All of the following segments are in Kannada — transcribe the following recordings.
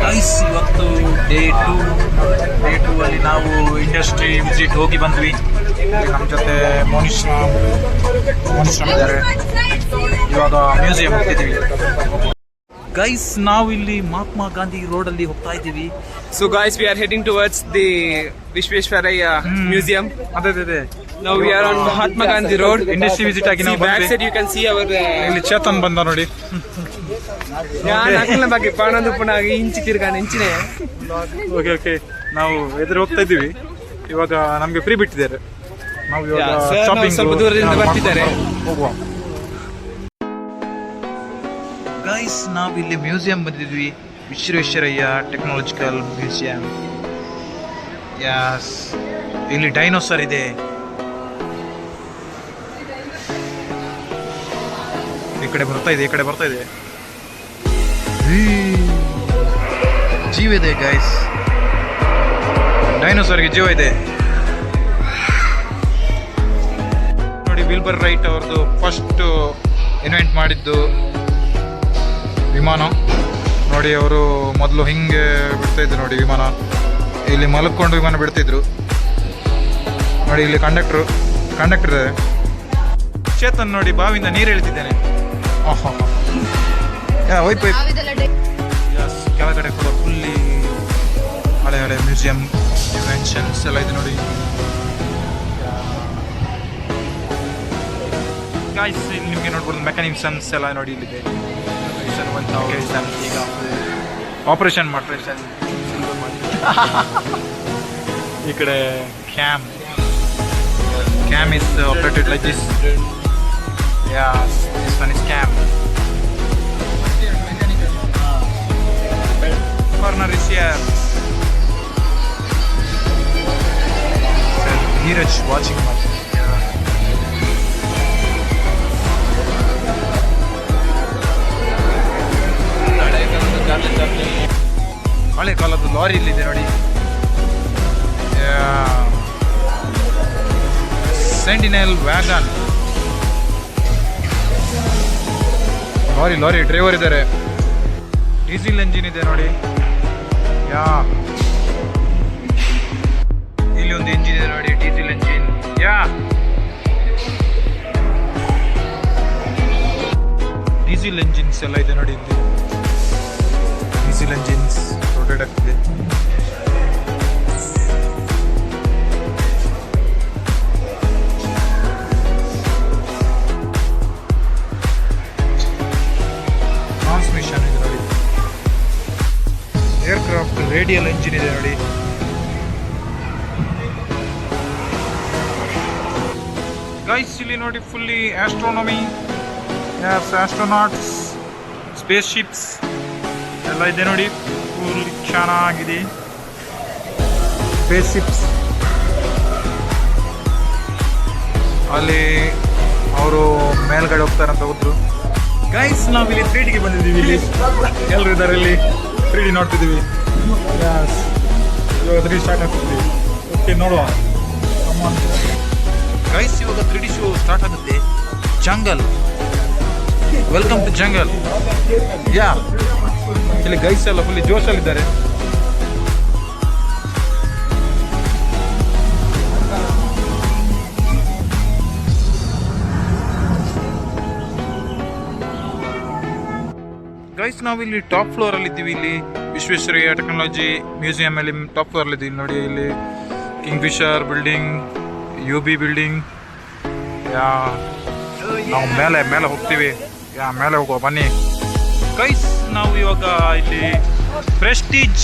ಗೈಸ್ ಇವತ್ತು ಡೇ ಟೂ ಅಲ್ಲಿ ನಾವು ಇಂಡಸ್ಟ್ರಿ ವಿಸಿಟ್ ಹೋಗಿ ಬಂದ್ವಿ. ನಮ್ಮ ಜೊತೆ ಮೋನಿಶ್ ಇದ್ದಾರೆ. ಇವಾಗ ಮ್ಯೂಸಿಯಂ ಹೋಗ್ತಿದ್ದೀವಿ. ಗೈಸ್ ನಾವು ಇಲ್ಲಿ ಮಹಾತ್ಮ ಗಾಂಧಿ ರೋಡ್ ಅಲ್ಲಿ ಹೋಗ್ತಾ ಇದ್ದೀವಿ. So guys, we are heading towards the Vishveshwaraya Museum. ಅದೇ Now we are on Mahatma Gandhi Road. Industry visit ಆಗಿ ನಾವು Back side you can see our ಇಲ್ಲಿ ಚೇತನ್ ಬಂದ ನೋಡಿ. ನಾಲ್ಕನೇ ಬಗ್ಗೆ ಪಾನಂದು ಪುನಃ ಇಂಚಿ ತಿರ್ಗಾನ ಇಂಚಿನೇ. ಓಕೆ ನಾವು ಎದುರು ಹೋಗ್ತಾ ಇದ್ದೀವಿ. ಇವಾಗ ನಮ್ಗೆ ಫ್ರೀ ಬಿಟ್ಟಿದ್ದಾರೆ. ನಾವು ಇವಾಗ ಶಾಪಿಂಗ್ ಸ್ವಲ್ಪ ದೂರದಿಂದ ಬರ್ತಿದ್ದಾರೆ. ಹೋಗುವ. ಗೈಸ್ ನಾವು ಇಲ್ಲಿ ಮ್ಯೂಸಿಯಂ ಬಂದಿದ್ವಿ. Visvesvaraya technological museum. ಯಾಸ್, ಇಲ್ಲಿ ಡೈನೋಸರ್ ಇದೆ. ಈ ಕಡೆ ಬರ್ತಾ ಇದೆ ಜೀವ ಇದೆ ಗೈಸ್. ಡೈನೋಸರ್ಗೆ ಜೀವ ಇದೆ ನೋಡಿ. ವಿಲ್ಬರ್ ರೈಟ್ ಅವ್ರದ್ದು ಫಸ್ಟ್ ಇನ್ವೆಂಟ್ ಮಾಡಿದ್ದು ವಿಮಾನ ನೋಡಿ. ಅವರು ಮೊದಲು ಹಿಂಗೆ ಬಿಡ್ತಾ ಇದ್ರು ನೋಡಿ ವಿಮಾನ. ಇಲ್ಲಿ ಮಲ್ಕೊಂಡು ವಿಮಾನ ಬಿಡ್ತಿದ್ರು ನೋಡಿ. ಇಲ್ಲಿ ಕಂಡಕ್ಟರ್ ಚೇತನ್ ನೋಡಿ ಬಾವಿಯಿಂದ ನೀರು ಎಳಿತಿದ್ದೇನೆ. ವೈಪ್ ಕೆಳಗಡೆ ಕೂಡ ಫುಲ್ಲಿ ಹಳೆ ಮ್ಯೂಸಿಯಂ ಇನ್ವೆನ್ಷನ್ಸ್ ಎಲ್ಲ ಇದೆ ನೋಡಿ. ಗಾಯ್ಸ್ ಇಲ್ಲಿ ನಿಮಗೆ ನೋಡ್ಬೋದು ಮೆಕ್ಯಾನಿಸಮ್ಸ್ ಎಲ್ಲ ನೋಡಿ. ಇಲ್ಲಿದೆ ಈಗ ಆಪರೇಷನ್ ಮಾಡ್ತಾರೆ. ಈ ಕಡೆ cam is operated like this. Yes, this one is cam. Corner is here. Neeraj watching much. ಹಳೆ ಕಾಲದ ಲಾರಿ ಇಲ್ಲಿದೆ ನೋಡಿ. Sentinel wagon. ಲಾರಿ ಡ್ರೈವರ್ ಇದ್ದಾರೆ. ಡೀಸೆಲ್ ಎಂಜಿನ್ ಇದೆ ನೋಡಿ. ಇಲ್ಲಿ ಒಂದು ಎಂಜಿನ್ ಇದೆ ನೋಡಿ, ಡೀಸೆಲ್ ಎಂಜಿನ್. ಡೀಸೆಲ್ ಎಂಜಿನ್ಸ್ ಎಲ್ಲ ಇದೆ ನೋಡಿ. ಇಲ್ಲಿ ಡೀಸೆಲ್ ಎಂಜಿನ್ಸ್ ರೊಟೇಟ್ ಆಗ್ತಿದೆ. ಟ್ರಾನ್ಸ್ಮಿಷನ್ ಇದೆ ನೋಡಿ. ಏರ್ಕ್ರಾಫ್ಟ್ ರೇಡಿಯಲ್ ಎಂಜಿನ್ ಇದೆ ನೋಡಿ. ಗೈಸ್ ಇಲ್ಲಿ ನೋಡಿ fully astronomy, astronauts, space ships ಎಲ್ಲ ಇದೆ ನೋಡಿ. ಫುಲ್ ಚೆನ್ನಾಗಿದೆ ಸ್ಪೇಸ್ ಶಿಪ್ಸ್. ಅಲ್ಲಿ ಅವರು ಮೇಲ್ಗಡೆ ಹೋಗ್ತಾರಂತ ಹೋದ್ರು. ಗೈಸ್ ನಾವಿಲ್ಲಿ 3Dಗೆ ಬಂದಿದ್ದೀವಿ. ಇಲ್ಲಿ ಎಲ್ಲರೂ ಇದ್ದಾರೆ. ಇಲ್ಲಿ 3D ನೋಡ್ತಿದ್ದೀವಿ. ಇವಾಗ 3D ಸ್ಟಾರ್ಟ್ ಆಗ್ತಿದ್ದೀವಿ. ಓಕೆ ನೋಡುವ. ಗೈಸ್ ಇವಾಗ 3D ಶೋ ಸ್ಟಾರ್ಟ್ ಆಗುತ್ತೆ. Jungle, welcome to jungle. ಇಲ್ಲಿ ಗೈಸ್ ಎಲ್ಲ ಫುಲ್ಲಿ ಜೋಶಲ್ಲಿದ್ದಾರೆ. ಗೈಸ್ ನಾವಿಲ್ಲಿ ಟಾಪ್ ಫ್ಲೋರ್ ಅಲ್ಲಿ ಇದ್ದೀವಿ. ಇಲ್ಲಿ ವಿಶ್ವೇಶ್ವರಯ್ಯ ಟೆಕ್ನಾಲಜಿ ಮ್ಯೂಸಿಯಂ ಅಲ್ಲಿ ಟಾಪ್ ಫ್ಲೋರ್ ಅಲ್ಲಿ ಇದ್ದೀವಿ ನೋಡಿ. ಇಲ್ಲಿ Kingfisher building, UB building. ನಾವು ಮೇಲೆ ಹೋಗ್ತೀವಿ. ಮೇಲೆ ಹೋಗುವ ಬನ್ನಿ. ಗೈಸ್ ನಾವು ಇವಾಗ ಇಲ್ಲಿ ಪ್ರೆಸ್ಟೀಜ್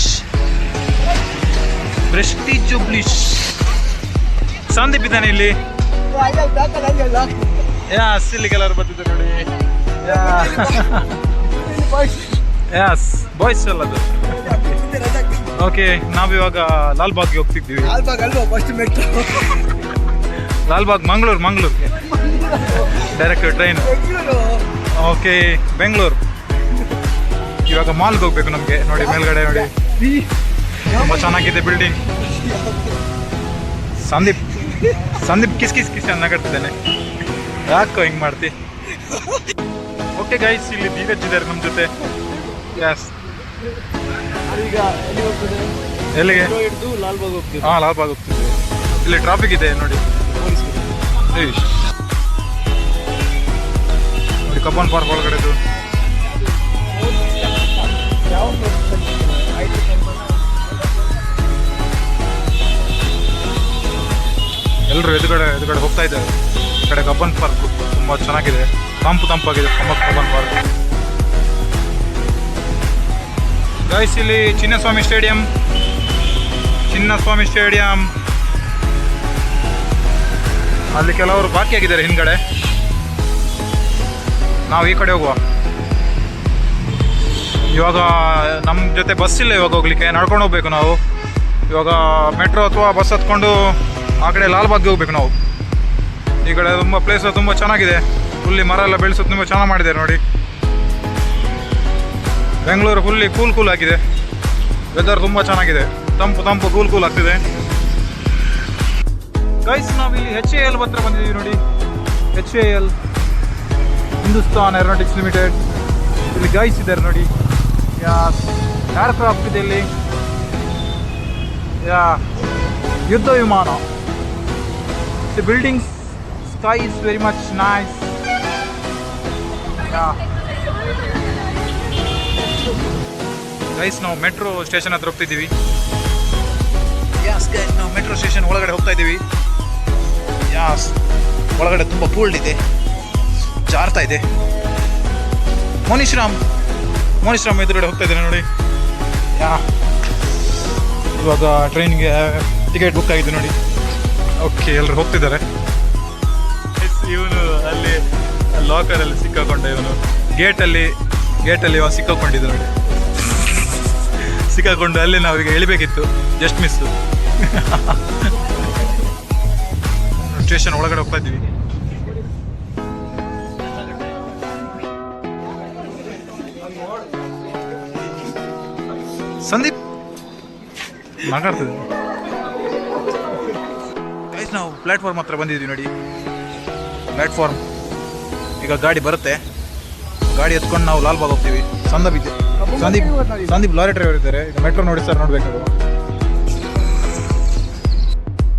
ಜುಬ್ಲಿಷ್ ಸಂದೀಪ್ ಇದ್ದಾನೆ ಇಲ್ಲಿ. ಸಿಲ್ಲಿ ಕಲರ್ ಬರ್ತಿದೆ ನೋಡಿ. ಬಾಯ್ಸ್ ಅಲ್ಲದು. ಓಕೆ ನಾವಿವಾಗ ಲಾಲ್ಬಾಗ್ಗೆ ಹೋಗ್ತಿದ್ದೀವಿ. ಲಾಲ್ಬಾಗ್ ಮಂಗಳೂರಿಗೆ ಡೈರೆಕ್ಟ್ ಟ್ರೈನ್. ಓಕೆ ಬೆಂಗಳೂರು. ಇವಾಗ ಮಾಲ್ಗೆ ಹೋಗ್ಬೇಕು ನಮಗೆ ನೋಡಿ. ಮೇಲ್ಗಡೆ ನೋಡಿ ತುಂಬ ಚೆನ್ನಾಗಿದೆ ಬಿಲ್ಡಿಂಗ್. ಸಂದೀಪ್ ಕಿಸ್ ನಗಾಡ್ತಿದ್ದಾನೆ. ಯಾಕೋ ಹಿಂಗೆ ಮಾಡ್ತಿ? ಓಕೆ ಗೈಸ್ ಇಲ್ಲಿ ಧೀರಜ್ ಇದ್ದಾರೆ ನಮ್ಮ ಜೊತೆ. ಈಗ ಎಲ್ಲಿ ಹೋಗ್ತದೆ? ಎಲ್ಲಿಗೆ? ಹಿಡಿದು ಲಾಲ್ಬಾಗ್ ಹೋಗ್ತೀವಿ. ಹಾಂ, ಲಾಲ್ಬಾಗ್ ಹೋಗ್ತಿದ್ವಿ. ಇಲ್ಲಿ ಟ್ರಾಫಿಕ್ ಇದೆ ನೋಡಿ. ಏಯ್. ನೋಡಿ ಕಬ್ಬನ್ ಪಾರ್ಕ್ ಒಳಗಡೆದು. ಎಲ್ಲರೂ ಎದುರುಗಡೆ ಹೋಗ್ತಾ ಇದ್ದಾರೆ. ಈ ಕಡೆ ಕಬ್ಬನ್ ಪಾರ್ಕ್ ತುಂಬ ಚೆನ್ನಾಗಿದೆ, ತಂಪಾಗಿದೆ ಕಬ್ಬನ್ ಪಾರ್ಕ್. ಗೈಸ್, ಇಲ್ಲಿ ಚಿನ್ನಸ್ವಾಮಿ ಸ್ಟೇಡಿಯಂ. ಅಲ್ಲಿ ಕೆಲವರು ಬಾಕಿಯಾಗಿದ್ದಾರೆ ಹಿಂದ್ಗಡೆ. ನಾವು ಈ ಕಡೆ ಹೋಗುವ. ಇವಾಗ ನಮ್ಮ ಜೊತೆ ಬಸ್ ಇಲ್ಲ ಇವಾಗ ಹೋಗ್ಲಿಕ್ಕೆ, ನಡ್ಕೊಂಡು ಹೋಗ್ಬೇಕು ನಾವು. ಇವಾಗ ಮೆಟ್ರೋ ಅಥವಾ ಬಸ್ ಹತ್ಕೊಂಡು ಆ ಕಡೆ ಲಾಲ್ಬಾಗ್ಗೆ ಹೋಗ್ಬೇಕು ನಾವು. ಈ ಕಡೆ ತುಂಬ ಪ್ಲೇಸ್ ತುಂಬ ಚೆನ್ನಾಗಿದೆ. ಫುಲ್ಲಿ ಮರ ಎಲ್ಲ ಬೆಳೆಸೋದು ತುಂಬ ಚೆನ್ನಾಗಿ ಮಾಡಿದ್ದಾರೆ ನೋಡಿ. ಬೆಂಗಳೂರು ಫುಲ್ಲಿ ಕೂಲ್ ಆಗಿದೆ. ವೆದರ್ ತುಂಬ ಚೆನ್ನಾಗಿದೆ, ತಂಪು ಕೂಲ್ ಆಗ್ತಿದೆ. ಗೈಸ್, ನಾವಿಲ್ಲಿ HAL ಹತ್ರ ಬಂದಿದ್ದೀವಿ ನೋಡಿ. HAL, Hindustan aeronautics limited. ಇಲ್ಲಿ ಗೈಸ್ ಇದ್ದಾರೆ ನೋಡಿ. ಏರ್ಕ್ರಾಫ್ಟ್ ಇದೆ ಇಲ್ಲಿ. ಯುದ್ಧ ವಿಮಾನ. The buildings, sky is very much nice. Guys, ನಾವು ಮೆಟ್ರೋ ಸ್ಟೇಷನ್ ಹತ್ರ ಹೋಗ್ತಿದ್ದೀವಿ. ನಾವು ಮೆಟ್ರೋ ಸ್ಟೇಷನ್ ಒಳಗಡೆ ಹೋಗ್ತಾ ಇದ್ದೀವಿ. ಒಳಗಡೆ ತುಂಬ ಕೋಲ್ಡ್ ಇದೆ, ಜಾರ್ತಾ ಇದೆ. ಮೋನಿಶ್ರಾಮ್ ಎದುರುಗಡೆ ಹೋಗ್ತಾ ಇದ್ದೇನೆ ನೋಡಿ. ಇವಾಗ ಟ್ರೈನ್ಗೆ ಟಿಕೆಟ್ ಬುಕ್ ಆಗಿದೆ ನೋಡಿ. ಓಕೆ, ಎಲ್ಲರೂ ಹೋಗ್ತಿದ್ದಾರೆ. ಇವನು ಅಲ್ಲಿ ಲಾಕರಲ್ಲಿ ಸಿಕ್ಕಾಕೊಂಡ. ಇವನು ಗೇಟಲ್ಲಿ ಸಿಕ್ಕಾಕೊಂಡಿದ್ದ ನೋಡಿ. ಸಿಕ್ಕಾಕೊಂಡು ಅಲ್ಲಿ ನಾವೀಗ ಇಳಿಬೇಕಿತ್ತು, ಜಸ್ಟ್ ಮಿಸ್ಸು. ಸ್ಟೇಷನ್ ಒಳಗಡೆ ಹೋಗ್ತಾ ಇದ್ದೀವಿ. ಸಂದೀಪ್ ಮಾತಾಡ್ತಿದ್ದೆ. ಗೈಸ್, ನಾವು ಪ್ಲಾಟ್ಫಾರ್ಮ್ ಹತ್ರ ಬಂದಿದ್ದೀವಿ ನೋಡಿ. ಪ್ಲಾಟ್ಫಾರ್ಮ್ ಈಗ ಗಾಡಿ ಬರುತ್ತೆ. ಗಾಡಿ ಎತ್ಕೊಂಡು ನಾವು ಲಾಲ್ಬಾಗ್ ಹೋಗ್ತೀವಿ. ಸಂದೀಪ್ ಲಾರಿ ಡ್ರೈವರ್ ಇದ್ದಾರೆ. ಈಗ ಮೆಟ್ರೋ ನೋಡಿ ಸರ್, ನೋಡ್ಬೇಕು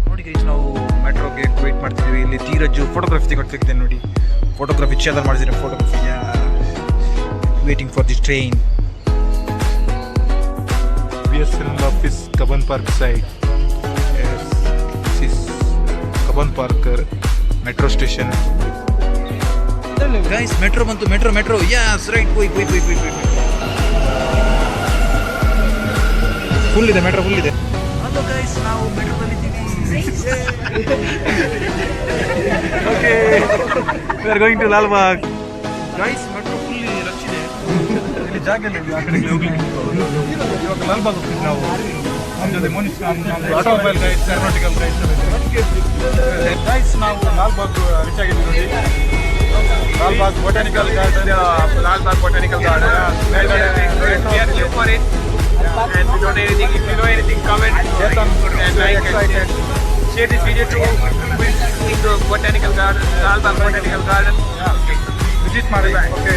ನೋಡಿ. ಗೈಸ್, ನಾವು ಮೆಟ್ರೋಗೆ ವೇಟ್ ಮಾಡ್ತಿದ್ದೀವಿ. ಇಲ್ಲಿ ಧೀರಜ್ ಫೋಟೋಗ್ರಫಿ ತೆಗಿದ್ದೇನೆ ನೋಡಿ. ಫೋಟೋಗ್ರಫಿ ಚಾಲರ್ ಮಾಡಿದ್ದೀನಿ. Photography waiting for the train. BSNL office Cubbon park side. Cubbon park metro station. Guys, metro ಬಂತು. Metro yes right. ಫುಲ್ ಇದೆ, ಮೆಟ್ರೋ ಫುಲ್ ಇದೆ. ಹಲೋ ಗೈಸ್, ನಾವು ಮೆಟ್ರೋದಲ್ಲಿದ್ದೀವಿ. Okay, we are going to Lalbagh. Guys, metro full rush ಇದೆ. ಇಲ್ಲಿ ಜಾಗ ಇಲ್ಲ ಆ ಕಡೆಗೆ ಹೋಗ್ಲಿಕ್ಕೆ. ಇವಾಗ ಲಾಲ್ಬಾಗ್ ಹೋಗ್ತೀವಿ ನಾವು. ನಮ್ಮ ಜೊತೆ Monish, automobile guys, aeronautical guys. Guys, ನಾವು ಲಾಲ್ಬಾಗ್ ರೀಚ್ ಆಗಿದ್ದೀವಿ ನೋಡಿ. Lalbagh botanical garden. We are new for it, and we don't know anything. If you know anything, comment and like and share this video to into botanical garden, Lalbagh Botanical Garden. Visit ಮಾಡಿ. Okay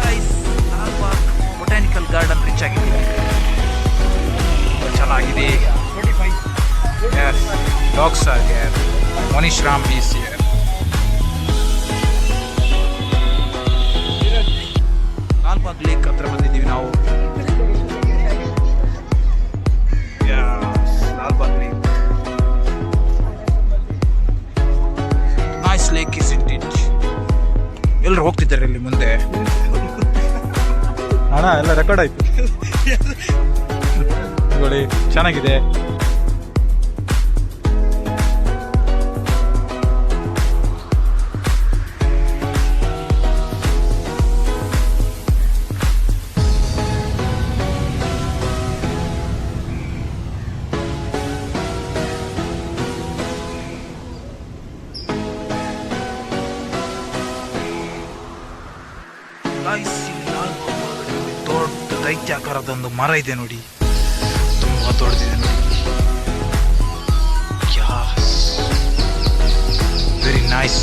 guys, Lalbagh botanical garden reach ಆಗಿದ್ದೀವಿ. ಚೆನ್ನಾಗಿದೆ. Dogs are here. Monishram is here. Lalbagh lake ಹತ್ರ ಬಂದಿದ್ದೀವಿ ನಾವು. Lalbagh lake, nice lake is it. ಎಲ್ಲರೂ ಹೋಗ್ತಿದ್ದಾರೆ ಇಲ್ಲಿ ಮುಂದೆ. ಅಣ್ಣ ಎಲ್ಲ ರೆಕಾರ್ಡ್ ಆಯ್ತು ನೋಡಿ. ಚೆನ್ನಾಗಿದೆ. ದೊಡ್ಡ ದೈತ್ಯಾಕಾರದೊಂದು ಮರ ಇದೆ ನೋಡಿ. ತುಂಬಾ ದೊಡ್ಡದಿದೆ ನೋಡಿ. Very nice.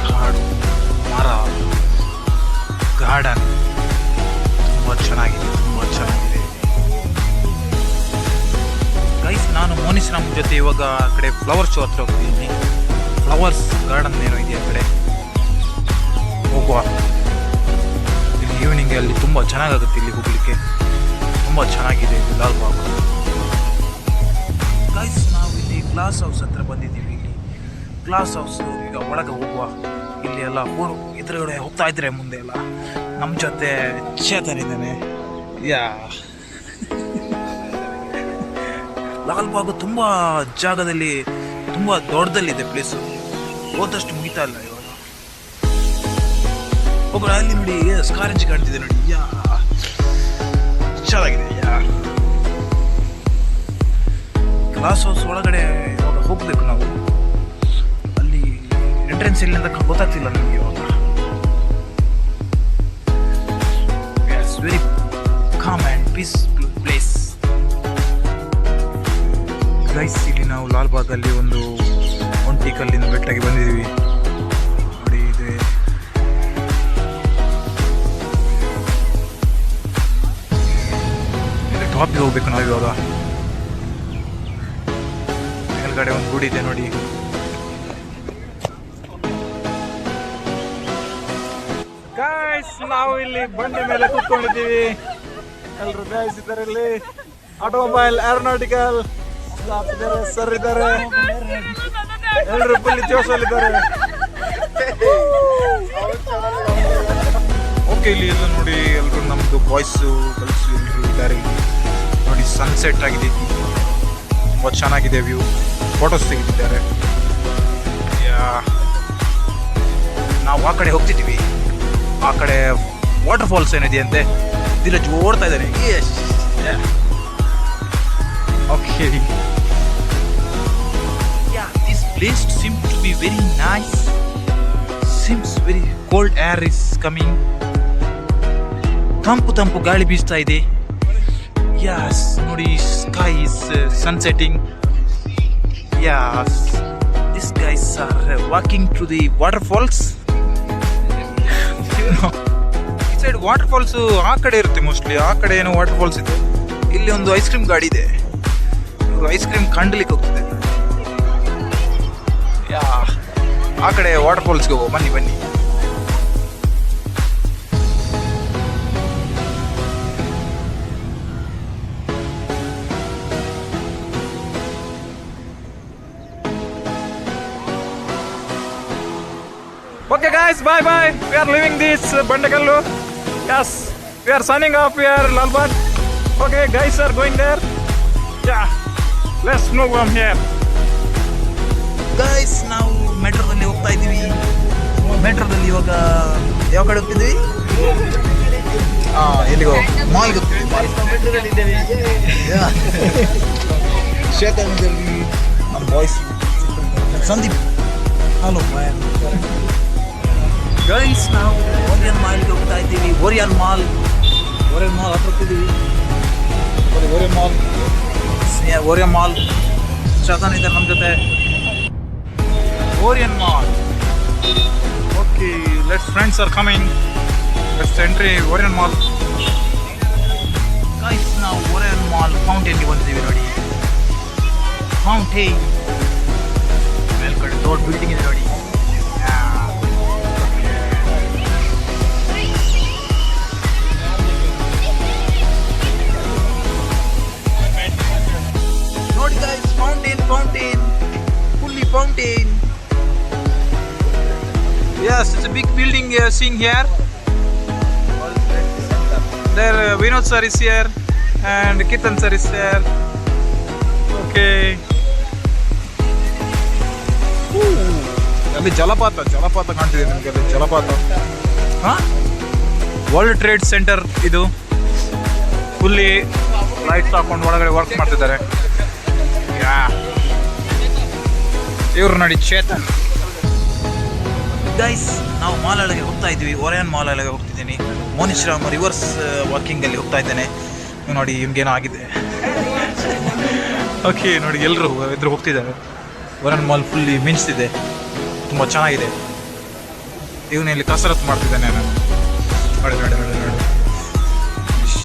ಕಾಡು, ಮರ, ಗಾರ್ಡನ್ ತುಂಬಾ ಮೋನಿಶ್ರಾಮ್ ಜೊತೆ ಇವಾಗ ಆ ಕಡೆ ಫ್ಲವರ್ ಶೋ ಹತ್ರ ಹೋಗ್ತಿದ್ದೀನಿ. ಫ್ಲವರ್ಸ್ ಗಾರ್ಡನ್ ಏನೋ ಇದೆಯಾ ಆ ಕಡೆ, ಹೋಗುವ. ಇಲ್ಲಿ ಈವ್ನಿಂಗ್ ಅಲ್ಲಿ ತುಂಬ ಚೆನ್ನಾಗಾಗುತ್ತೆ, ಇಲ್ಲಿ ಹೋಗ್ಲಿಕ್ಕೆ ತುಂಬ ಚೆನ್ನಾಗಿದೆ ಇಲ್ಲಿ ಲಾಲ್ಬಾಗ್. ಗೈಸ್ ನಾವು ಇಲ್ಲಿ ಗ್ಲಾಸ್ ಹೌಸ್ ಹತ್ರ ಬಂದಿದ್ದೀವಿ. ಇಲ್ಲಿ ಗ್ಲಾಸ್ ಹೌಸ್ ಈಗ ಒಳಗೆ ಹೋಗುವ. ಇಲ್ಲಿ ಎಲ್ಲ ಎದುರುಗಡೆ ಹೋಗ್ತಾ ಇದ್ರೆ ಮುಂದೆ ಎಲ್ಲ ನಮ್ಮ ಜೊತೆ ಚೇತನ್ ಇದ್ದಾನೆ. ಯಾ ಲಾಲ್ಬಾಗ್ ತುಂಬ ಜಾಗದಲ್ಲಿ ತುಂಬ ದೊಡ್ಡದಲ್ಲಿದೆ ಪ್ಲೇಸು, ಹೋದಷ್ಟು ಮುಗಿತಾ ಇಲ್ಲ ಇವಾಗ. ಒಬ್ಬರು ಅಲ್ಲಿ ನೋಡಿ ಸ್ಕಾರಂಜಿ ಕಾಣ್ತಿದೆ ನೋಡಿ, ಯಾ ಚೆನ್ನಾಗಿದೆ. ಯಾ ಗ್ಲಾಸ್ ಹೌಸ್ ಒಳಗಡೆ ಇವಾಗ ಹೋಗ್ಬೇಕು ನಾವು. ಅಲ್ಲಿ ಎಂಟ್ರೆನ್ಸ್ ಎಲ್ಲಿಂದ ಗೊತ್ತಾಗ್ತಿಲ್ಲ ನಮಗೆ ಇವಾಗ. Very calm and peaceful place. Guys ಇಲ್ಲಿ ನಾವು ಲಾಲ್ಬಾಗಲ್ಲಿ ಒಂದು ಒಂಟಿ ಕಲ್ಲಿನ ಬೆಟ್ಟಕ್ಕೆ ಬಂದಿದ್ದೀವಿ ನೋಡಿ. ಇದೆ ಟಾಪಿಗೆ ಹೋಗ್ಬೇಕು ನಾವು ಇವಾಗ. ಮೇಲ್ಗಡೆ ಒಂದು ಗುಡಿ ಇದೆ ನೋಡಿ. ಗೈಸ್ ನಾವು ಇಲ್ಲಿ ಬಂಡೆ ಮೇಲೆ ಕೂತ್ಕೊಂಡಿದ್ದೀವಿ. ಎಲ್ಲರೂ ಗೈಸ್ ಇದ್ದಾರೆ ಇಲ್ಲಿ. ಆಟೋಮೊಬೈಲ್, ಏರೋನಾಟಿಕಲ್ ಇದ್ದಾರೆ, ಸರ್ ಇದ್ದಾರೆ, ಎಲ್ಲರೂ ಫುಲ್ ಜೋಶಲ್ಲಿದ್ದಾರೆ. ಓಕೆ ಇಲ್ಲಿ ಎಲ್ಲ ನೋಡಿ, ಎಲ್ಲರೂ ನಮ್ಮದು ಬಾಯ್ಸು ಗರ್ಲ್ಸು ಎಲ್ಲರೂ ಇದ್ದಾರೆ ಇಲ್ಲಿ ನೋಡಿ. ಸನ್ಸೆಟ್ ಆಗಿದೆ, ತುಂಬ ಚೆನ್ನಾಗಿದೆ ವ್ಯೂ, ಫೋಟೋಸ್ ತೆಗೆದಿದ್ದಾರೆ. ನಾವು ಆ ಕಡೆ ಹೋಗ್ತಿದ್ದೀವಿ. ಆ ಕಡೆ ವಾಟರ್ ಫಾಲ್ಸ್ ಏನಿದೆಯಂತೆ, ಧೀರಜ್ ಓಡ್ತಾ ಇದ್ದಾನೆ. Okay, this place seems to be very nice. Seems very cold air is coming. ತಂಪು ಗಾಳಿ ಬೀಸ್ತಾ ಇದೆ. ಯಸ್ ನೋಡಿ, sky is sunsetting. Yes, these guys are walking to the waterfalls. ಈ ಸೈಡ್ ವಾಟರ್ ಫಾಲ್ಸ್ ಆ ಕಡೆ ಇರುತ್ತೆ ಮೋಸ್ಟ್ಲಿ. ಆ ಕಡೆ ಏನೋ ವಾಟರ್ ಫಾಲ್ಸ್ ಇದೆ. ಇಲ್ಲಿ ಒಂದು ಐಸ್ ಕ್ರೀಮ್ ಗಾಡಿ ಇದೆ, ಐಸ್ ಕ್ರೀಮ್ ಕಂಡ್ಲಿಕ್ಕೆ ಹೋಗ್ತಿದೆ. ಯಾ ಆ ಕಡೆ ವಾಟರ್ ಫಾಲ್ಸ್ಗೆ ಹೋಗೋ, ಬನ್ನಿ. Okay guys, bye bye. We are leaving this Bandakallu. Yes, we are signing off. We are Lalbagh. Okay, guys are going there. Yeah, let's move from here. Guys ನಾವು ಮೆಟ್ರೋದಲ್ಲಿ ಹೋಗ್ತಾ ಇದ್ದೀವಿ. ಮೆಟ್ರೋದಲ್ಲಿ ಇವಾಗ ಯಾವ ಕಡೆ ಹೋಗ್ತಿದ್ವಿ? ಎಲ್ಲಿಗೋ ಮಾಲ್ಗೆ ಹೋಗ್ತಿದ್ದೀವಿ. ಕ್ಷೇತ್ರದಲ್ಲಿ ನಮ್ಮ ಬಾಯ್ಸ್ ಸಂದೀಪ್. ಹಲೋ ಗೈಸ್, ನಾವು ಓರಿಯನ್ ಮಾಲ್ಗೆ ಹೋಗ್ತಾ ಇದ್ದೀವಿ. ಓರಿಯನ್ ಮಾಲ್ ಹತ್ರ ಹೋಗ್ತಿದ್ದೀವಿ. ಓರಿಯನ್ ಮಾಲ್ ಚೇತನ್ ಇದ್ದಾರೆ ನಮ್ಮ ಜೊತೆ. Orion Mall. Okay, friends are coming. Let's enter Orion Mall. Guys, now Orion Mall fountain ಗೆ ಬಂದಿದ್ದೀವಿ ನೋಡಿ. Fountain. ಮೇಲ್ಗಡೆ ದೊಡ್ಡ ಬಿಲ್ಡಿಂಗ್ ಇದೆ ನೋಡಿ. ನೋಡಿ guys, fountain. Fully fountain. Yes, it's a big building you are seeing here. There Vinod sir is here and Kitan sir is here. Okay. ಅಲ್ಲಿ ಜಲಪಾತ ಕಾಣ್ತಿದೆ ನಿಮಗೆ. ಅಲ್ಲಿ ಜಲಪಾತ. ವರ್ಲ್ಡ್ ಟ್ರೇಡ್ ಸೆಂಟರ್ ಇದು. ಫುಲ್ಲಿ ಲೈಟ್ಸ್ ಹಾಕೊಂಡು ಒಳಗಡೆ ವರ್ಕ್ ಮಾಡ್ತಿದ್ದಾರೆ. ಇವ್ರು ನೋಡಿ ಚೇತನ್. ಗೈಸ್, ನಾವು ಮಾಲ್ ಒಳಗೆ ಹೋಗ್ತಾ ಇದ್ವಿ. ಓರಿಯನ್ ಮಾಲ್ ಒಳಗೆ ಹೋಗ್ತಿದ್ದೀನಿ. ಮೋನಿಶ್ರಾಮ್ ರಿವರ್ಸ್ ವಾಕಿಂಗಲ್ಲಿ ಹೋಗ್ತಾ ಇದ್ದೇನೆ. ನೋಡಿ ನಿಮ್ಗೇನೋ ಆಗಿದೆ. ಓಕೆ ನೋಡಿ, ಎಲ್ಲರೂ ಎದುರು ಹೋಗ್ತಿದ್ದಾರೆ. ಓರಿಯನ್ ಮಾಲ್ ಫುಲ್ಲಿ ಮಿಂಚ್ತಿದೆ, ತುಂಬ ಚೆನ್ನಾಗಿದೆ. ಇವನಲ್ಲಿ ಕಸರತ್ತು ಮಾಡ್ತಿದ್ದಾನೆ ನಾನು. ನೋಡಿ